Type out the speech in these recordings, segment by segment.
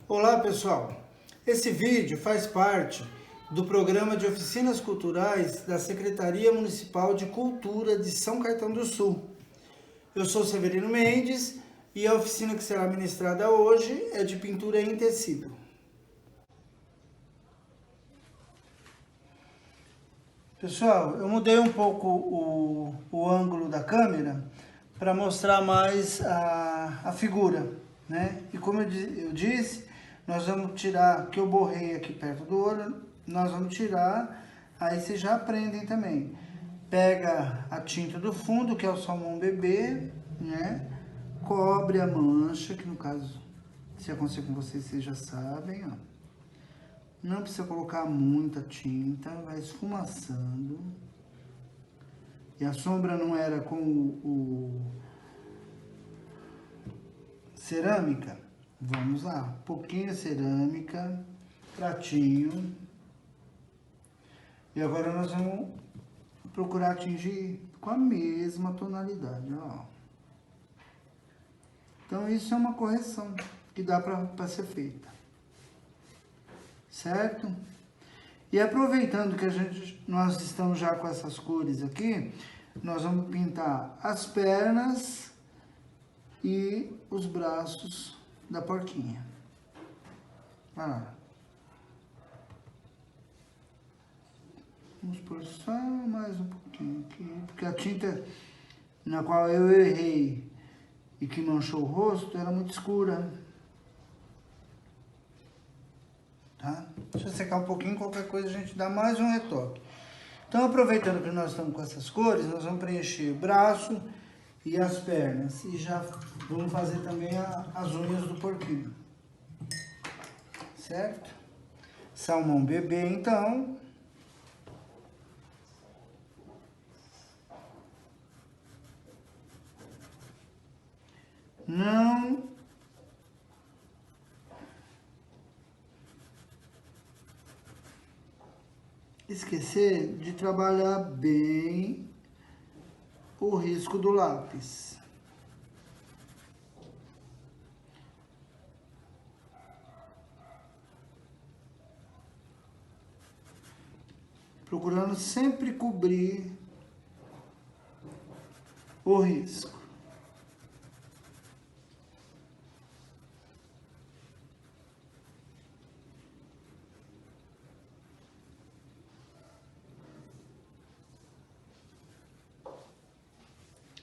Olá pessoal, esse vídeo faz parte do programa de oficinas culturais da Secretaria Municipal de Cultura de São Caetano do Sul. Eu sou Severino Mendes e a oficina que será ministrada hoje é de pintura em tecido. Pessoal, eu mudei um pouco o ângulo da câmera para mostrar mais a figura, né? E como eu disse, nós vamos tirar, que eu borrei aqui perto do olho, nós vamos tirar, aí vocês já aprendem também. Pega a tinta do fundo, que é o salmão bebê, né? Cobre a mancha, que no caso, se acontecer com vocês já sabem, ó. Não precisa colocar muita tinta, vai esfumaçando. E a sombra não era com o cerâmica? Vamos lá, pouquinho cerâmica, pratinho. E agora nós vamos procurar atingir com a mesma tonalidade, ó. Então isso é uma correção que dá para ser feita. Certo? E aproveitando que nós estamos já com essas cores aqui, nós vamos pintar as pernas e os braços da porquinha. Vai lá. Vamos pôr só mais um pouquinho aqui, porque a tinta na qual eu errei e que manchou o rosto era muito escura. Tá? Deixa eu secar um pouquinho, qualquer coisa a gente dá mais um retoque. Então, aproveitando que nós estamos com essas cores, nós vamos preencher o braço e as pernas. E já vamos fazer também as unhas do porquinho. Certo? Salmão bebê, então. Não esquecer de trabalhar bem o risco do lápis. Procurando sempre cobrir o risco.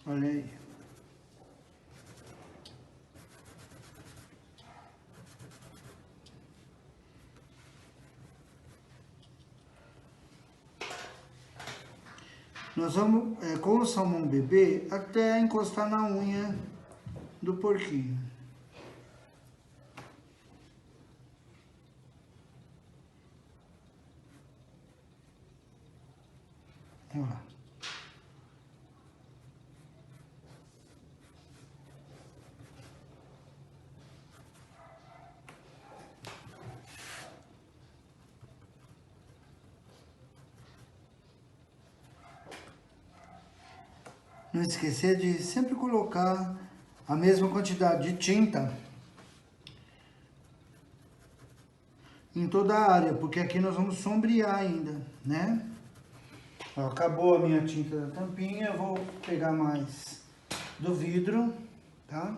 Olha aí. Nós vamos, com o salmão bebê, até encostar na unha do porquinho. Olha lá. Não esquecer de sempre colocar a mesma quantidade de tinta em toda a área, porque aqui nós vamos sombrear ainda, né? Ó, acabou a minha tinta da tampinha, eu vou pegar mais do vidro, tá?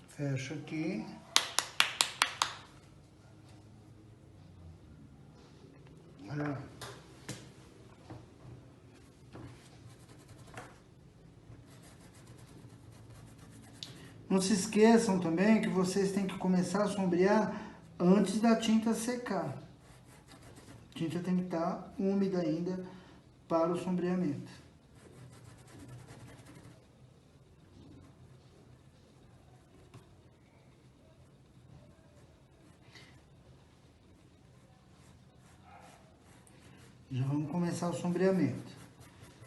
Fecho aqui. Olha lá. Não se esqueçam também que vocês têm que começar a sombrear antes da tinta secar. A tinta tem que estar úmida ainda para o sombreamento. Já vamos começar o sombreamento.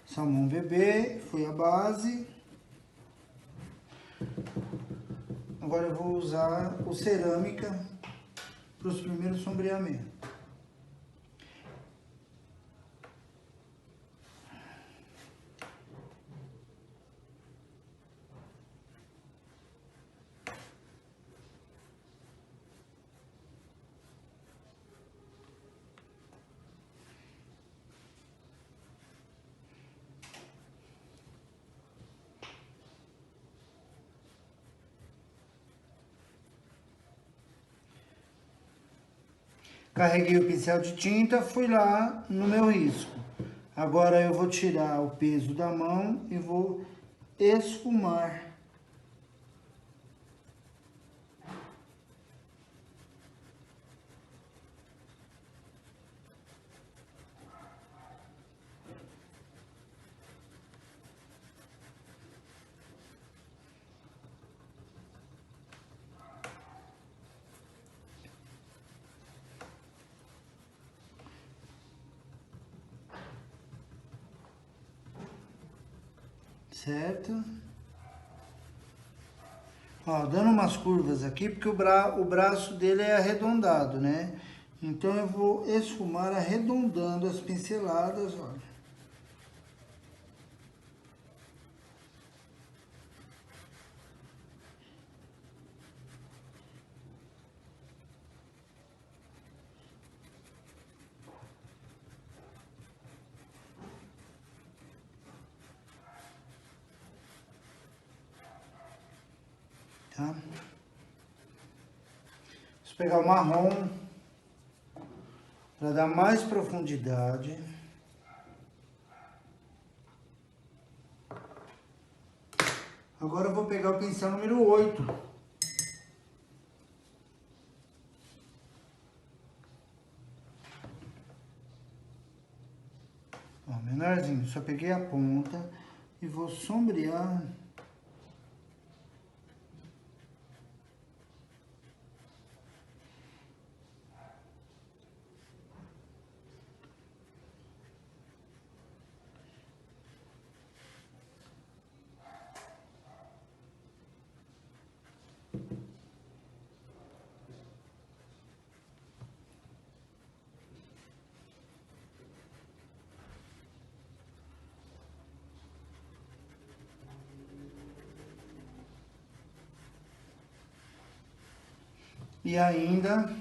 Salmão bebê, foi a base. Agora eu vou usar o cerâmica para os primeiros sombreamentos. Carreguei o pincel de tinta, fui lá no meu risco. Agora eu vou tirar o peso da mão e vou esfumar. Certo? Ó, dando umas curvas aqui, porque o braço dele é arredondado, né? Então eu vou esfumar arredondando as pinceladas, olha. Tá? Vou pegar o marrom para dar mais profundidade. Agora eu vou pegar o pincel número 8. Ó, menorzinho, só peguei a ponta e vou sombrear. E ainda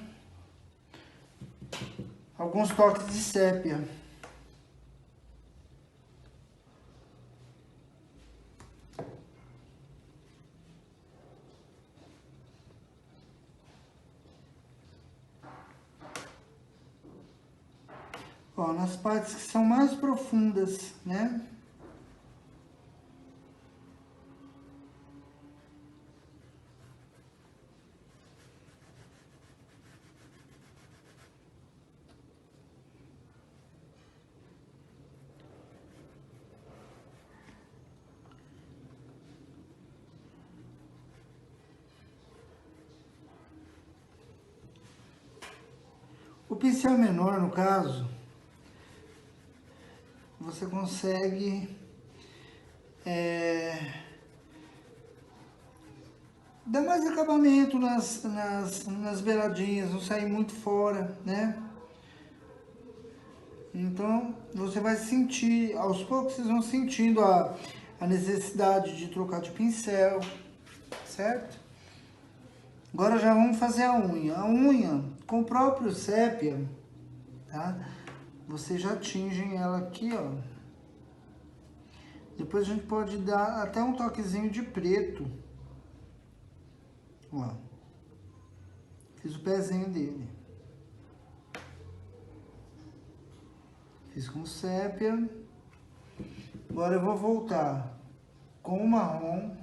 alguns toques de sépia. Ó, nas partes que são mais profundas, né? O pincel menor, no caso, você consegue dar mais acabamento nas beiradinhas, não sair muito fora, né? Então, você vai sentir, aos poucos vocês vão sentindo a necessidade de trocar de pincel, certo? Agora já vamos fazer a unha. A unha, com o próprio sépia, tá? Vocês já tingem ela aqui, ó. Depois a gente pode dar até um toquezinho de preto. Ó. Fiz o pezinho dele. Fiz com sépia. Agora eu vou voltar com o marrom.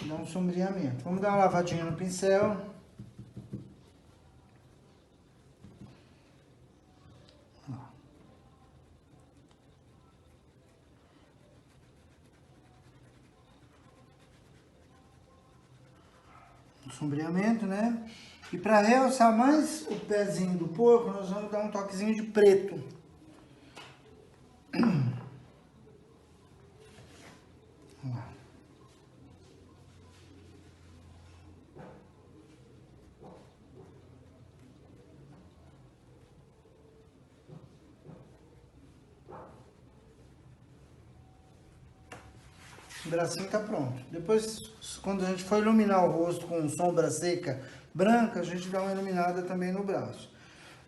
Dar um sombreamento. Vamos dar uma lavadinha no pincel. Um sombreamento, né? E para realçar mais o pezinho do porco, nós vamos dar um toquezinho de preto. O bracinho tá pronto. Depois, quando a gente for iluminar o rosto com sombra seca branca, a gente dá uma iluminada também no braço.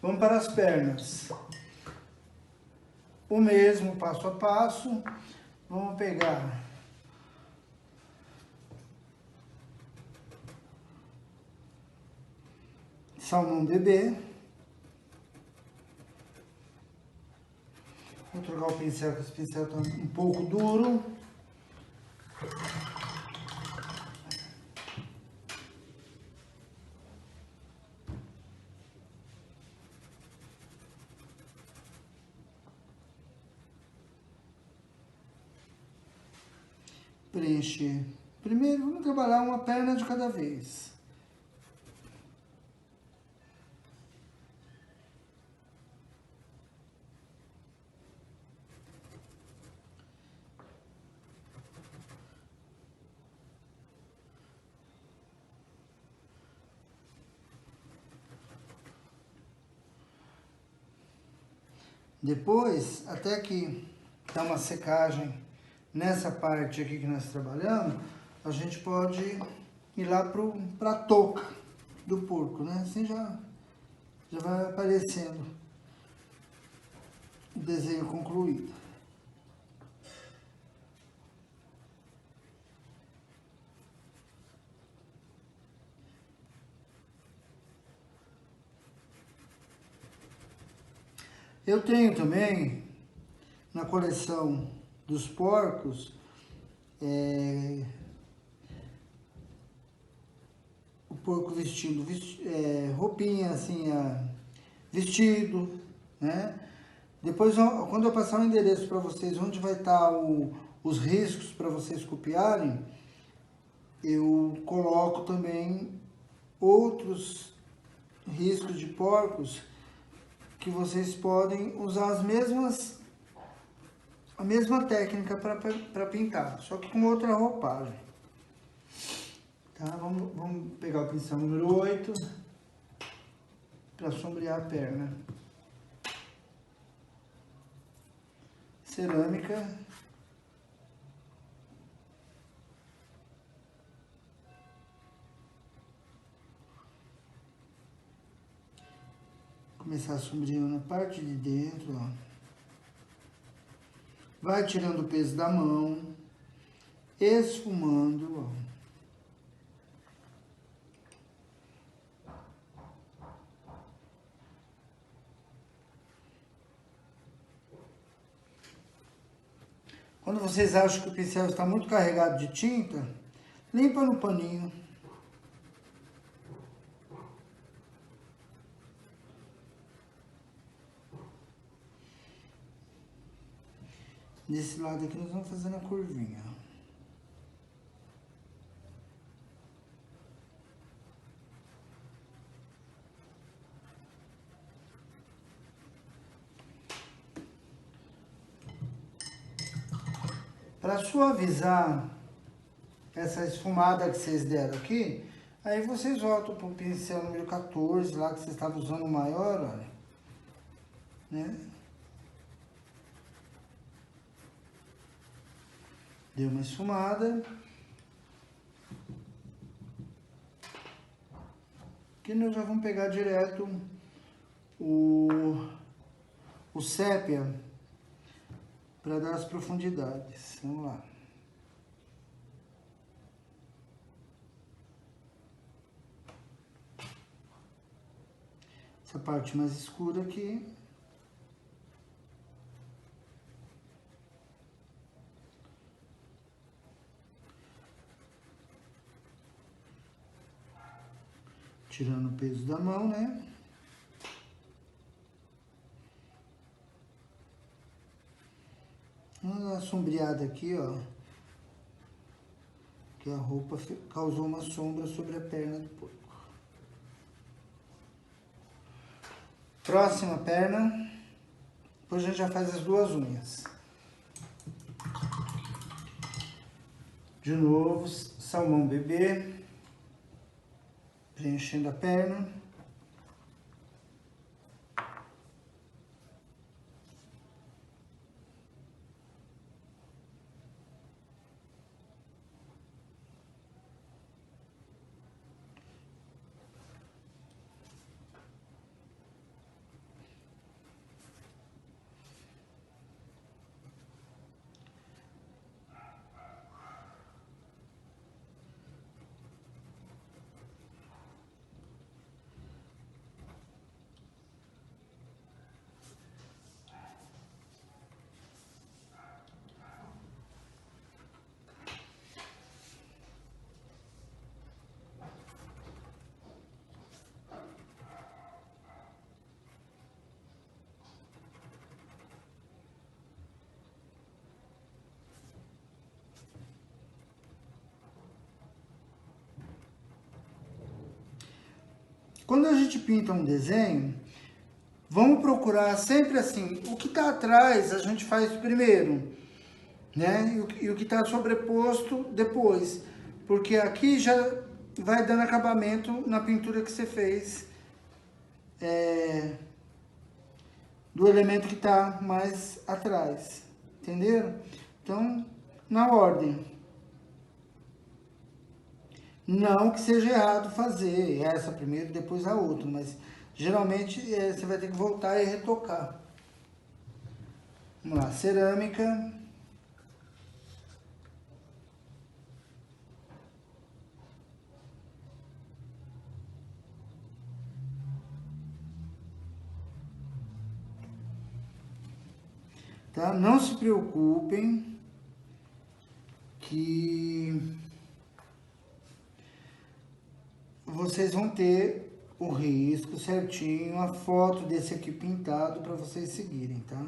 Vamos para as pernas. O mesmo passo a passo. Vamos pegar salmão bebê. Vou trocar o pincel, porque esse pincel está um pouco duro. Preencher. Primeiro, vamos trabalhar uma perna de cada vez. Depois, até que dá uma secagem nessa parte aqui que nós trabalhamos, a gente pode ir lá para a touca do porco, né? Assim já vai aparecendo o desenho concluído. Eu tenho também, na coleção dos porcos, o porco vestindo roupinha assim, vestido, né? Depois, quando eu passar o endereço para vocês, onde vai estar os riscos para vocês copiarem, eu coloco também outros riscos de porcos que vocês podem usar a mesma técnica para pintar, só que com outra roupagem. Tá? Vamos pegar o pincel número 8 para sombrear a perna. Cerâmica. Começar sombreando na parte de dentro, ó. Vai tirando o peso da mão, esfumando, ó. Quando vocês acham que o pincel está muito carregado de tinta, limpa no paninho. Desse lado aqui nós vamos fazendo a curvinha. Para suavizar essa esfumada que vocês deram aqui, aí vocês voltam para o pincel número 14, lá que vocês estavam usando o maior, olha. Né? Deu uma esfumada. Aqui nós já vamos pegar direto o sépia para dar as profundidades. Vamos lá. Essa parte mais escura aqui. Tirando o peso da mão, né? Uma sombreada aqui, ó. Que a roupa causou uma sombra sobre a perna do porco. Próxima perna. Depois a gente já faz as duas unhas. De novo, salmão bebê. Preenchendo a perna. Quando a gente pinta um desenho, vamos procurar sempre assim, o que está atrás a gente faz primeiro, né? E o que está sobreposto depois, porque aqui já vai dando acabamento na pintura que você fez, do elemento que está mais atrás, entenderam? Então, na ordem. Não que seja errado fazer essa primeiro, depois a outra, mas geralmente você vai ter que voltar e retocar. Vamos lá, cerâmica. Tá? Não se preocupem que vocês vão ter o risco certinho, a foto desse aqui pintado para vocês seguirem, tá?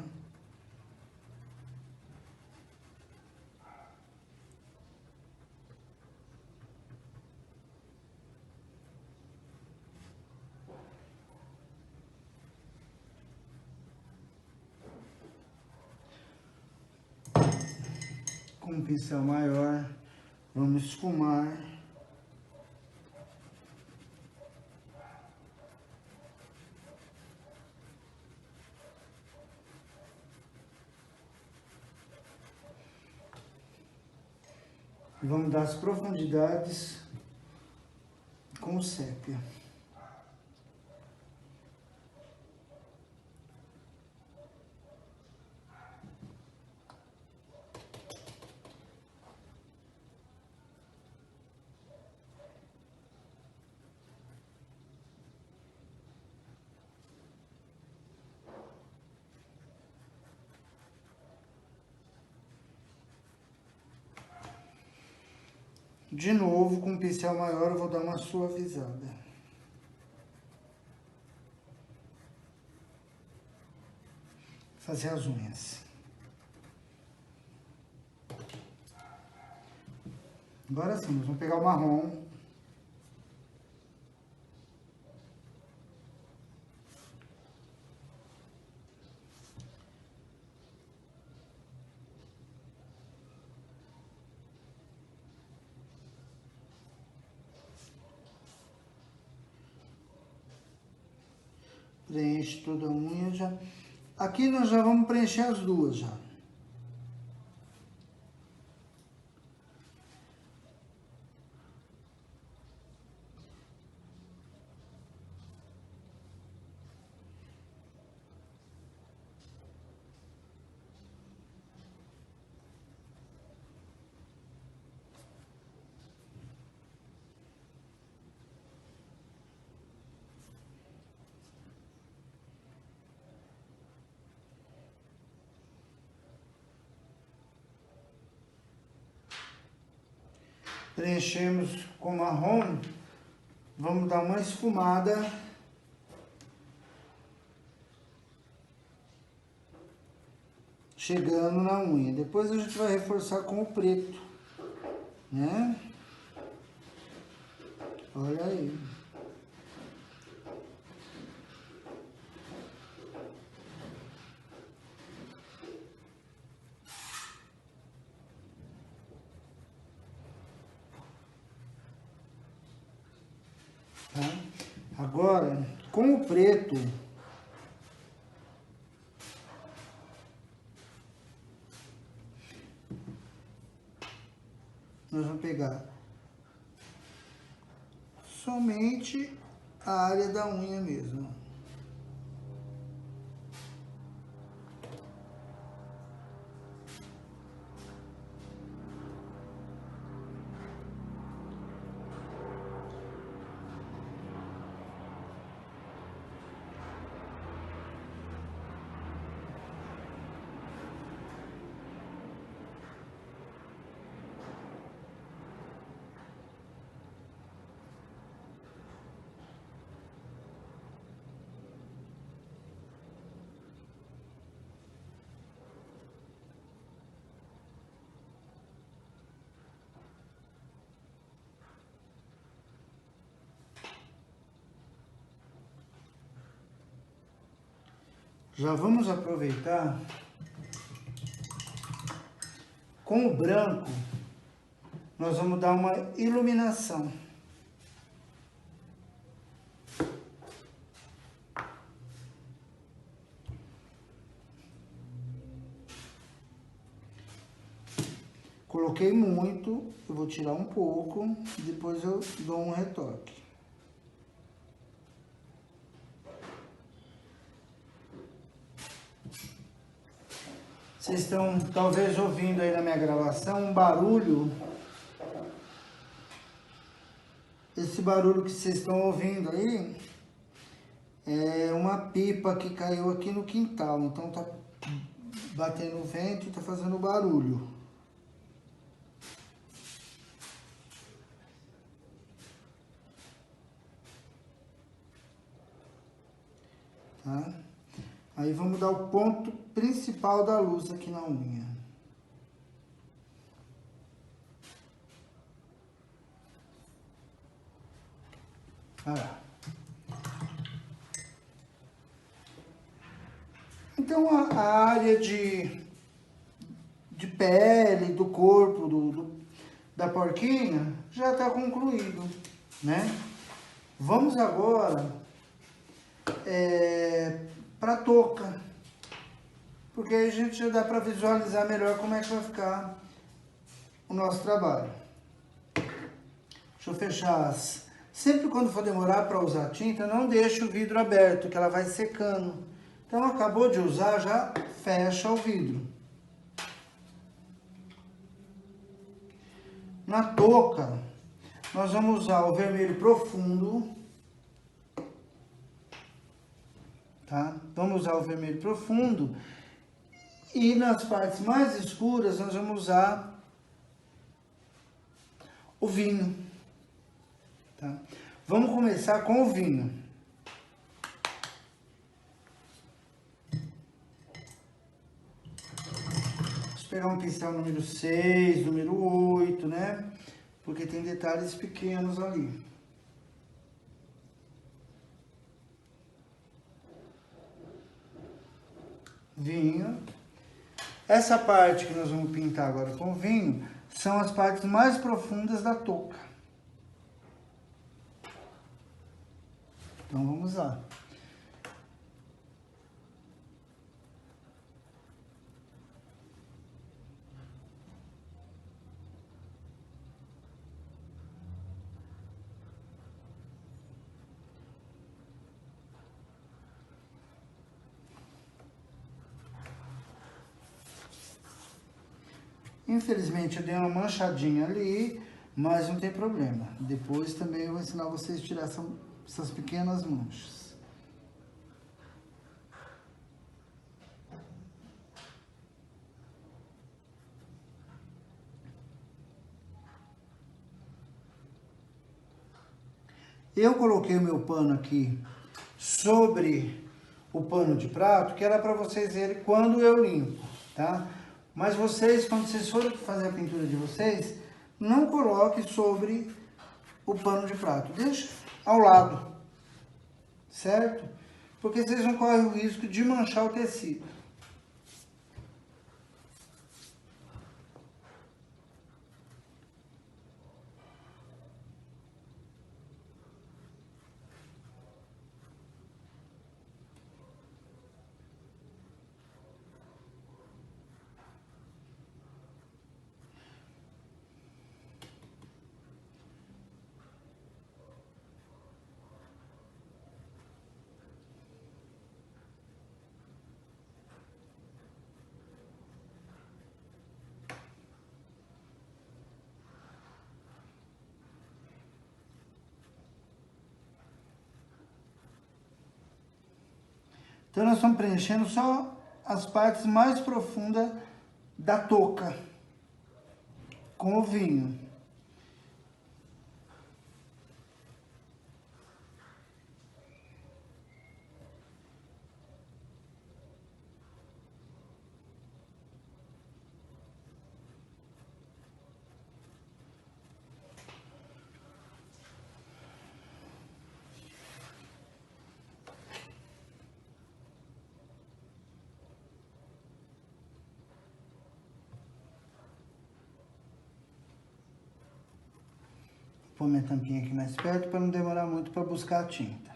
Com um pincel maior, vamos esfumar. E vamos dar as profundidades com o sépia. De novo, com um pincel maior, eu vou dar uma suavizada. Fazer as unhas. Agora sim, nós vamos pegar o marrom. Preenche toda a unha já. Aqui nós já vamos preencher as duas já. Preenchemos com marrom, vamos dar uma esfumada. Chegando na unha. Depois a gente vai reforçar com o preto, né? Olha aí. Tá? Agora, com o preto, nós vamos pegar somente a área da unha mesmo. Já vamos aproveitar com o branco, nós vamos dar uma iluminação. Coloquei muito, eu vou tirar um pouco, depois eu dou um retoque. Vocês estão talvez ouvindo aí na minha gravação um barulho. Esse barulho que vocês estão ouvindo aí é uma pipa que caiu aqui no quintal. Então tá batendo vento e tá fazendo barulho. Tá? Aí vamos dar o ponto principal da luz aqui na unha. Olha lá. Então a área de pele, do corpo, da porquinha já está concluído, né? Vamos agora para a touca, porque aí a gente já dá para visualizar melhor como é que vai ficar o nosso trabalho. Deixa eu fechar Sempre quando for demorar para usar tinta, não deixe o vidro aberto, que ela vai secando. Então, acabou de usar, já fecha o vidro. Na touca, nós vamos usar o vermelho profundo. Tá? Vamos usar o vermelho profundo. E nas partes mais escuras, nós vamos usar o vinho. Tá? Vamos começar com o vinho. Vou pegar um pincel número 6, número 8, né? Porque tem detalhes pequenos ali. Vinho. Essa parte que nós vamos pintar agora com vinho são as partes mais profundas da touca. Então vamos lá. Infelizmente eu dei uma manchadinha ali, mas não tem problema. Depois também eu vou ensinar vocês a tirar essas pequenas manchas. Eu coloquei o meu pano aqui sobre o pano de prato, que era para vocês verem quando eu limpo, tá? Mas vocês, quando vocês forem fazer a pintura de vocês, não coloque sobre o pano de prato. Deixa ao lado, certo? Porque vocês não correm o risco de manchar o tecido. Então nós estamos preenchendo só as partes mais profundas da touca com o vinho. pôr minha tampinha aqui mais perto para não demorar muito para buscar a tinta.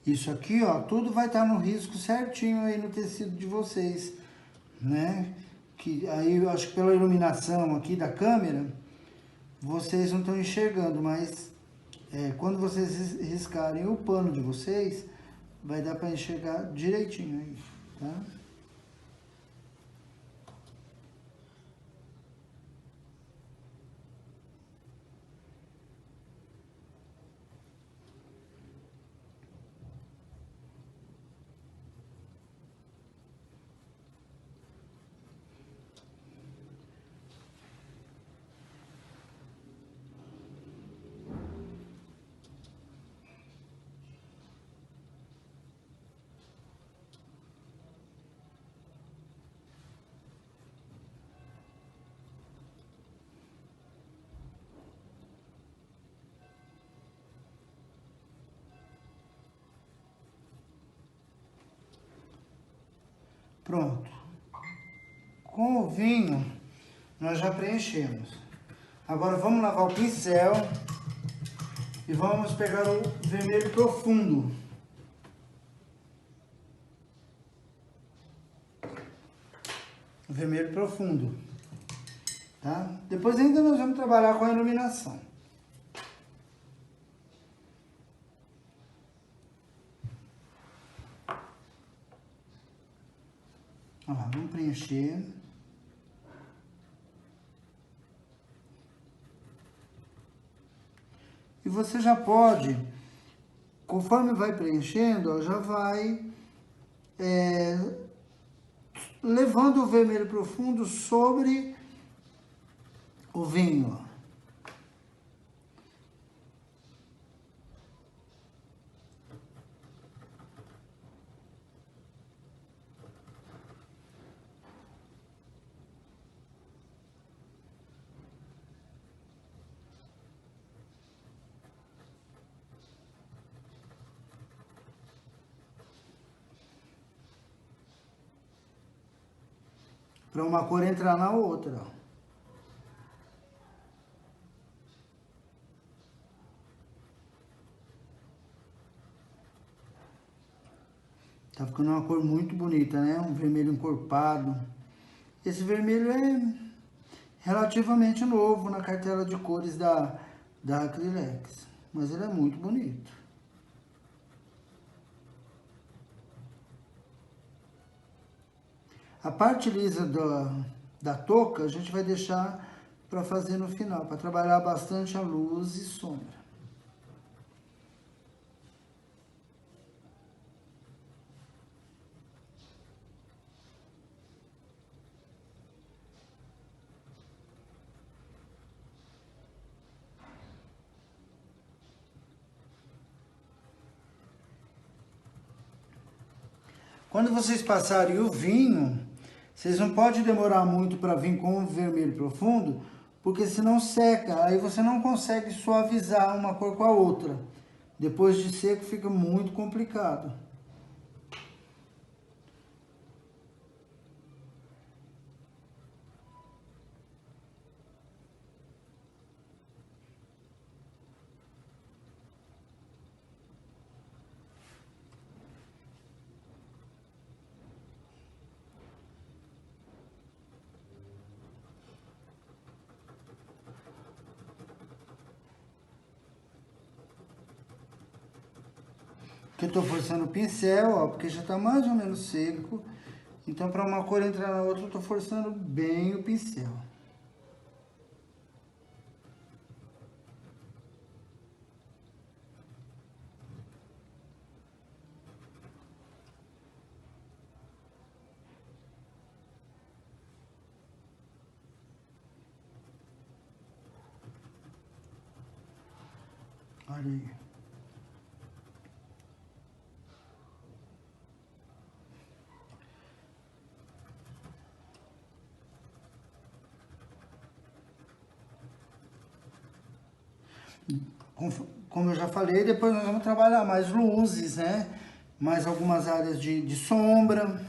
Isso aqui, ó, tudo vai estar no risco certinho aí no tecido de vocês, né? Que aí eu acho que pela iluminação aqui da câmera, vocês não estão enxergando, mas quando vocês riscarem o pano de vocês, vai dar para enxergar direitinho aí, tá? Pronto. Com o vinho, nós já preenchemos. Agora vamos lavar o pincel e vamos pegar o vermelho profundo. O vermelho profundo, tá? Depois ainda nós vamos trabalhar com a iluminação. Olha lá, vamos preencher. E você já pode, conforme vai preenchendo, ó, já vai levando o vermelho profundo sobre o vinho, ó. Para uma cor entrar na outra, ó. Tá ficando uma cor muito bonita, né? Um vermelho encorpado. Esse vermelho é relativamente novo na cartela de cores da Acrylex, mas ele é muito bonito. A parte lisa da touca a gente vai deixar para fazer no final, para trabalhar bastante a luz e sombra. Quando vocês passarem o vinho, vocês não podem demorar muito para vir com o vermelho profundo, porque senão seca, aí você não consegue suavizar uma cor com a outra. Depois de seco fica muito complicado. Que eu tô forçando o pincel, ó, porque já tá mais ou menos seco. Então, para uma cor entrar na outra, eu tô forçando bem o pincel. trabalho aí. Como eu já falei, depois nós vamos trabalhar mais luzes, né? Mais algumas áreas de sombra.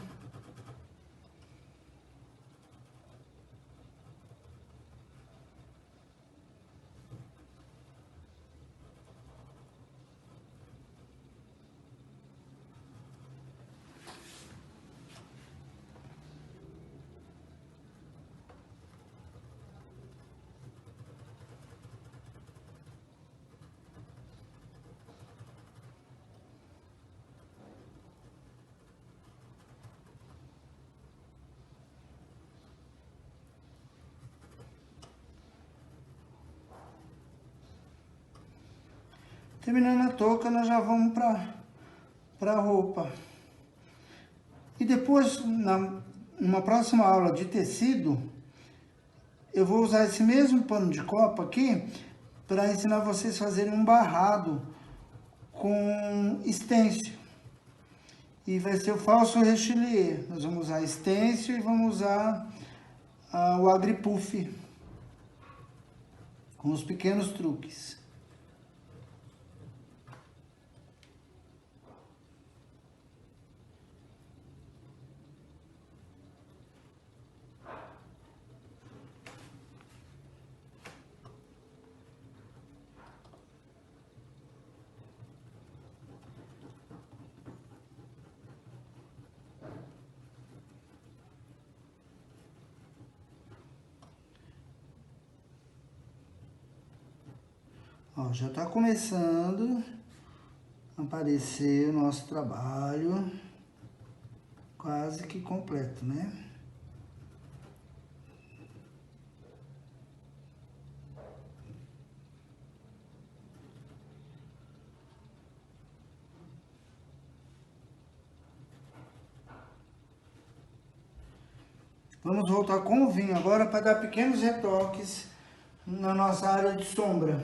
Terminando a touca, nós já vamos para a roupa. E depois, numa próxima aula de tecido, eu vou usar esse mesmo pano de copa aqui para ensinar vocês a fazerem um barrado com estêncil. E vai ser o falso rechelier. Nós vamos usar estêncil e vamos usar o agripuff com os pequenos truques. Ó, já está começando a aparecer o nosso trabalho quase que completo, né? Vamos voltar com o vinho agora para dar pequenos retoques na nossa área de sombra.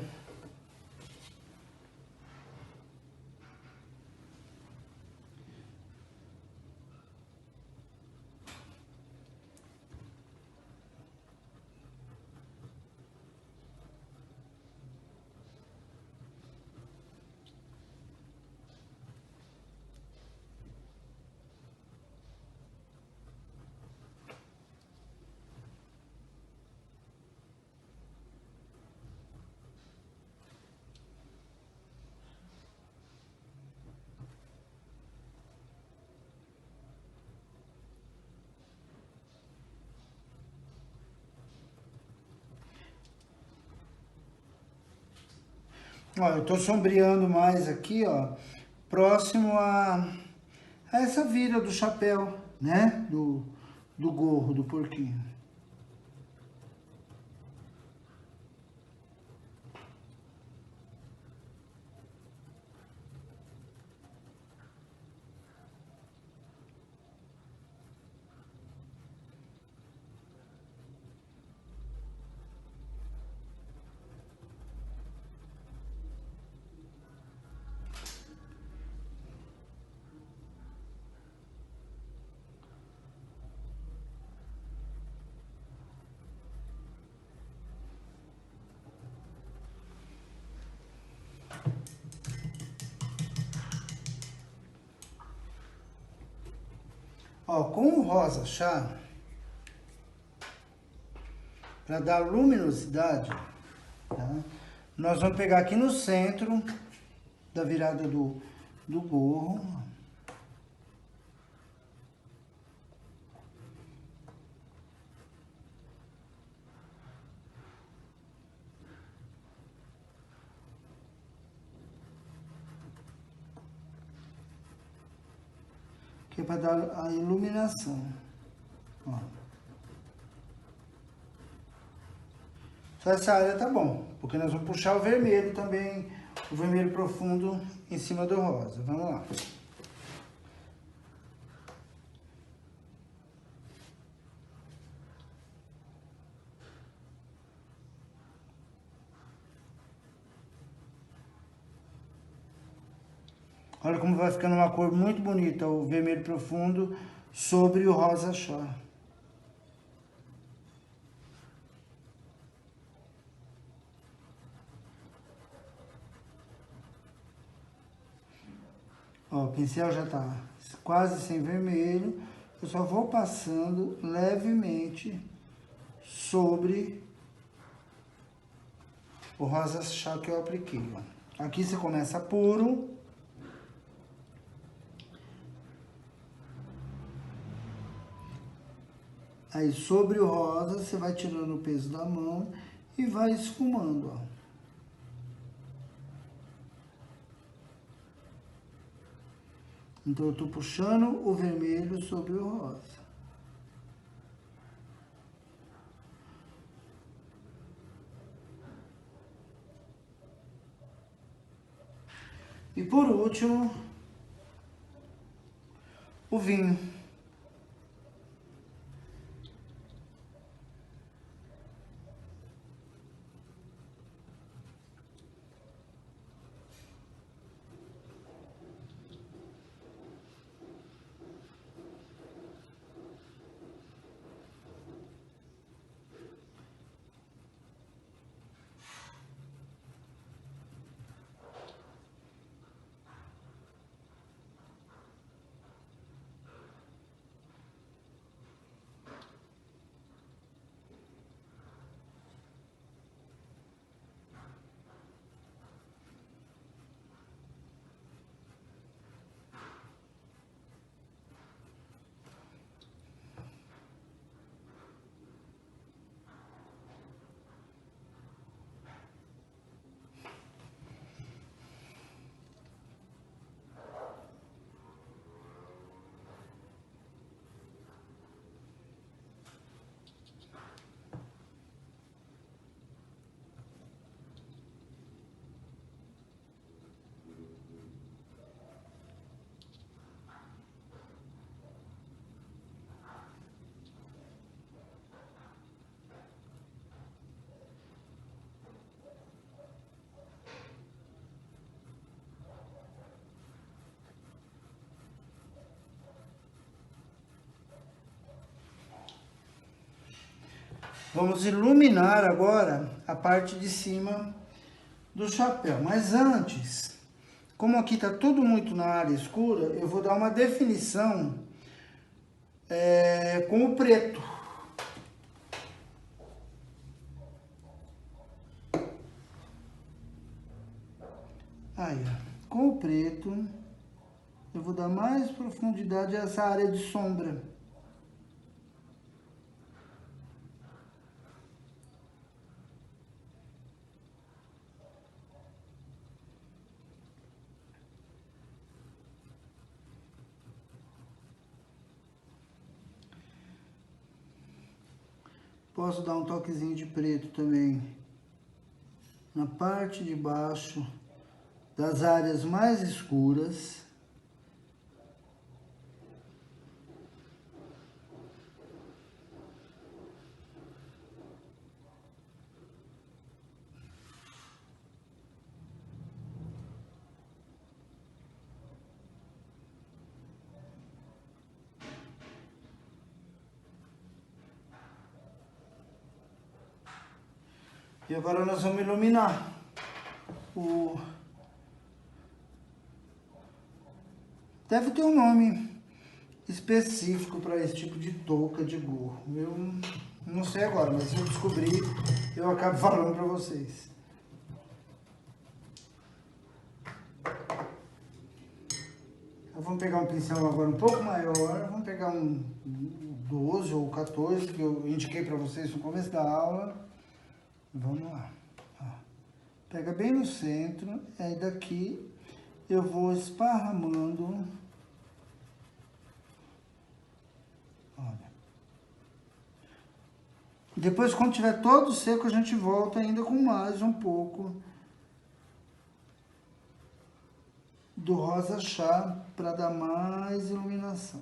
Ó, eu tô sombreando mais aqui, ó, próximo a essa vira do chapéu, né? Do gorro do porquinho. Ó, com o rosa chá, para dar luminosidade, tá? Nós vamos pegar aqui no centro da virada do gorro. Que é para dar a iluminação. Ó. Só essa área tá bom, porque nós vamos puxar o vermelho também, o vermelho profundo em cima do rosa. Vamos lá. Olha como vai ficando uma cor muito bonita, o vermelho profundo sobre o rosa chá. Ó, o pincel já tá quase sem vermelho. Eu só vou passando levemente sobre o rosa chá que eu apliquei, ó. Aqui você começa puro. Aí sobre o rosa você vai tirando o peso da mão e vai esfumando, ó. Então eu tô puxando o vermelho sobre o rosa. E por último, o vinho. Vamos iluminar agora a parte de cima do chapéu. Mas antes, como aqui está tudo muito na área escura, eu vou dar uma definição com o preto. Aí, ó, com o preto, eu vou dar mais profundidade a essa área de sombra. Posso dar um toquezinho de preto também na parte de baixo das áreas mais escuras. E agora nós vamos iluminar o... Deve ter um nome específico para esse tipo de touca de gorro. Eu não sei agora, mas se eu descobrir, eu acabo falando para vocês. Vamos pegar um pincel agora um pouco maior, vamos pegar um 12 ou 14, que eu indiquei para vocês no começo da aula. Vamos lá. Ó. Pega bem no centro, aí daqui eu vou esparramando. Olha. Depois, quando tiver todo seco, a gente volta ainda com mais um pouco do rosa chá para dar mais iluminação.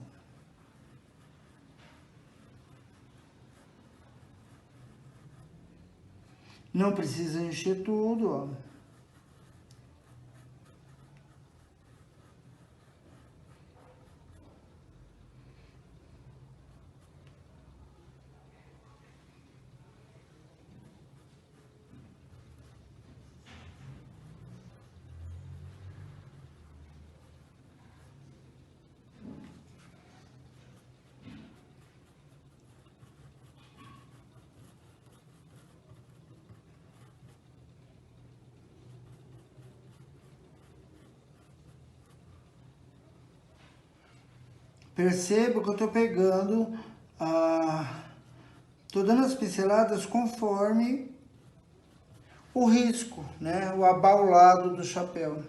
Não precisa encher tudo, ó. Perceba que eu estou pegando, estou dando as pinceladas conforme o risco, né? O abaulado do chapéu.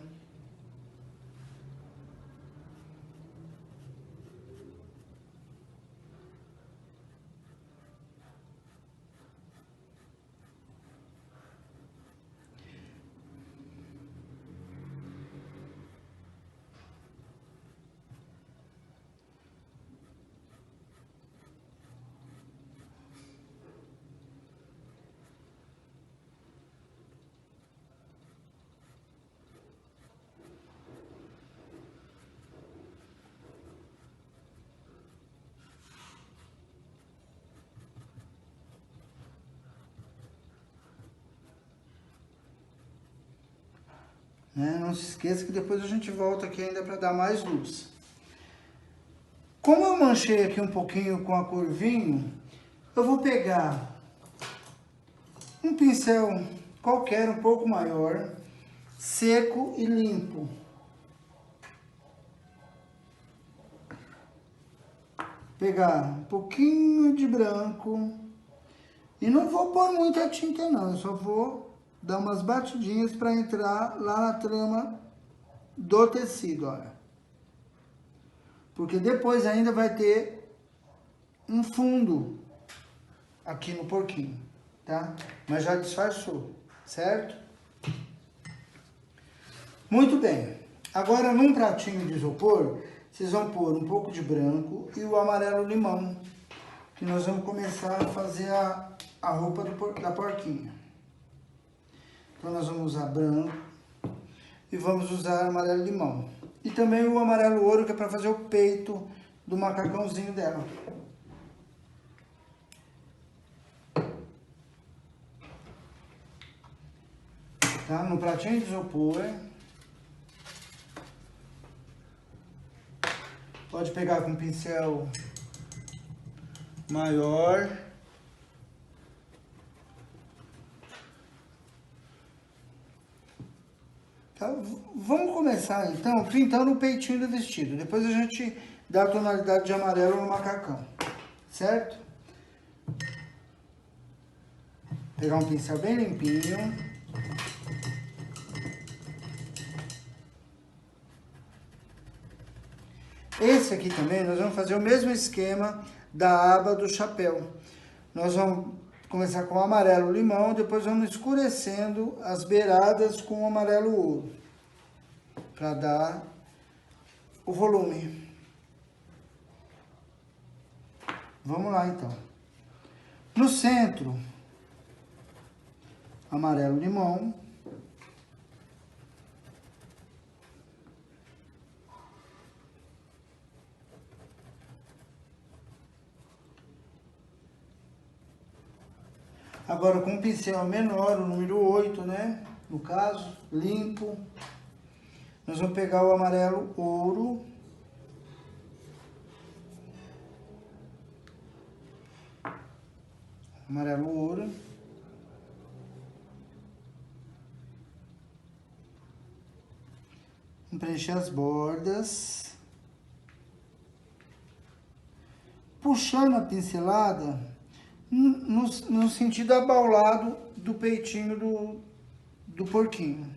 Né? Não se esqueça que depois a gente volta aqui ainda para dar mais luz. Como eu manchei aqui um pouquinho com a cor vinho, eu vou pegar um pincel qualquer, um pouco maior, seco e limpo. Pegar um pouquinho de branco e não vou pôr muita tinta não, eu só vou dar umas batidinhas para entrar lá na trama do tecido, olha. Porque depois ainda vai ter um fundo aqui no porquinho, tá? Mas já disfarçou, certo? Muito bem. Agora, num pratinho de isopor, vocês vão pôr um pouco de branco e o amarelo limão, que nós vamos começar a fazer a roupa da porquinha. Então, nós vamos usar branco e vamos usar amarelo limão. E também o amarelo ouro, que é para fazer o peito do macacãozinho dela. Tá? No pratinho de isopor. Pode pegar com um pincel maior. Tá? Vamos começar então pintando o peitinho do vestido. Depois a gente dá a tonalidade de amarelo no macacão, certo? Pegar um pincel bem limpinho. Esse aqui também nós vamos fazer o mesmo esquema da aba do chapéu. Nós vamos começar com o amarelo limão, depois vamos escurecendo as beiradas com o amarelo ouro, para dar o volume. Vamos lá então. No centro, amarelo limão. Agora com um pincel menor, o número 8, né? No caso, limpo. Nós vamos pegar o amarelo ouro. Amarelo ouro. Vamos preencher as bordas. Puxando a pincelada no sentido abaulado do peitinho do porquinho.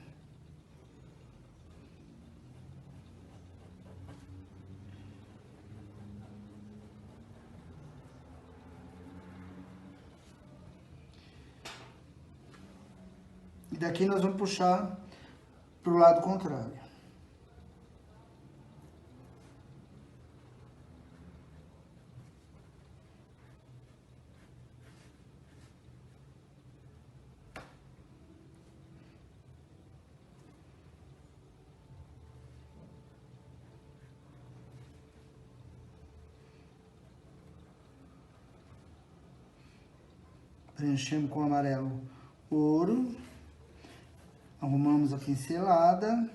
E daqui nós vamos puxar para o lado contrário. Preenchemos com amarelo ouro. Arrumamos a pincelada.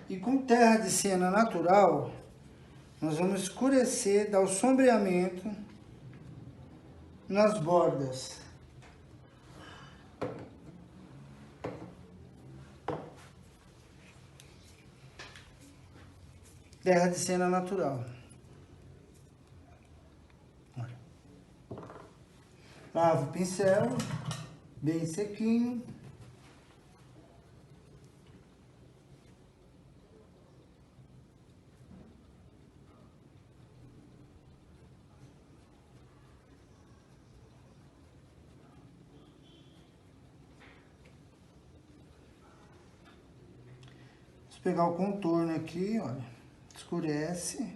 E com terra de siena natural, nós vamos escurecer, dar o sombreamento nas bordas. Terra de siena natural. Olha. Lava o pincel, bem sequinho. Vou pegar o contorno aqui, olha, escurece.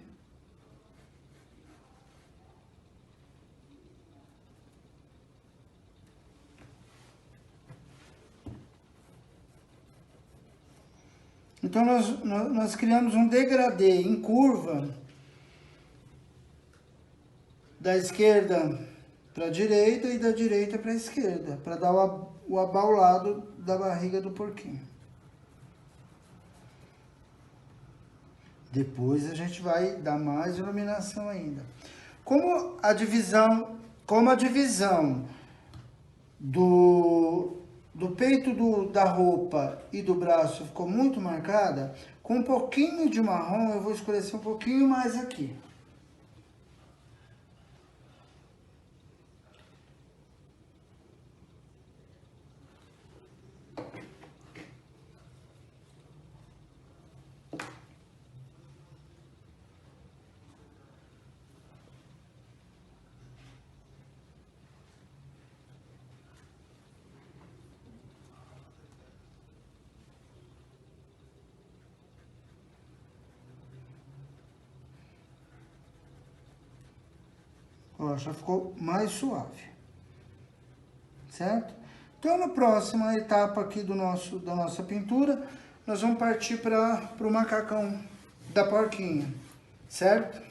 Então, nós criamos um degradê em curva da esquerda para a direita e da direita para a esquerda, para dar o abaulado da barriga do porquinho. Depois a gente vai dar mais iluminação ainda. Como a divisão do peito da roupa e do braço ficou muito marcada, com um pouquinho de marrom eu vou escurecer um pouquinho mais aqui. Ó, já ficou mais suave, certo? Então, na próxima etapa aqui da nossa pintura, nós vamos partir para o macacão da porquinha, certo?